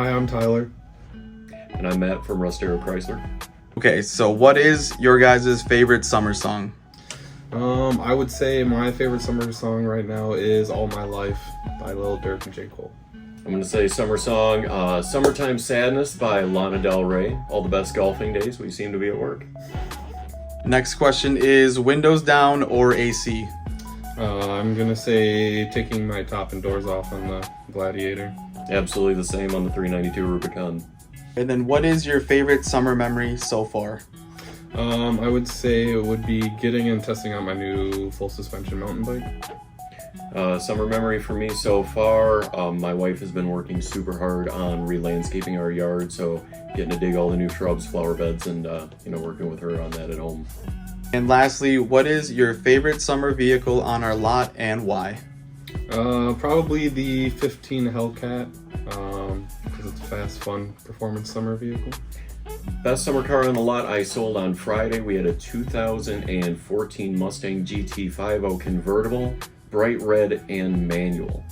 Hi, I'm Tyler. And I'm Matt from Russ Darrow Chrysler. Okay, so what is your guys' favorite summer song? I would say my favorite summer song right now is All My Life by Lil Durk and J. Cole. I'm going to say summer song, Summertime Sadness by Lana Del Rey. All the best golfing days we seem to be at work. Next question is windows down or AC? I'm gonna say taking my top and doors off on the Gladiator. Absolutely the same on the 392 Rubicon. And then what is your favorite summer memory so far? I would say it would be getting and testing out my new full suspension mountain bike. Summer memory for me so far, my wife has been working super hard on re-landscaping our yard, so getting to dig all the new shrubs, flower beds, and working with her on that at home. And lastly, what is your favorite summer vehicle on our lot and why? Probably the 15 Hellcat, because it's a fast, fun performance summer vehicle. Best summer car on the lot I sold on Friday. We had a 2014 Mustang GT 50 convertible, bright red and manual.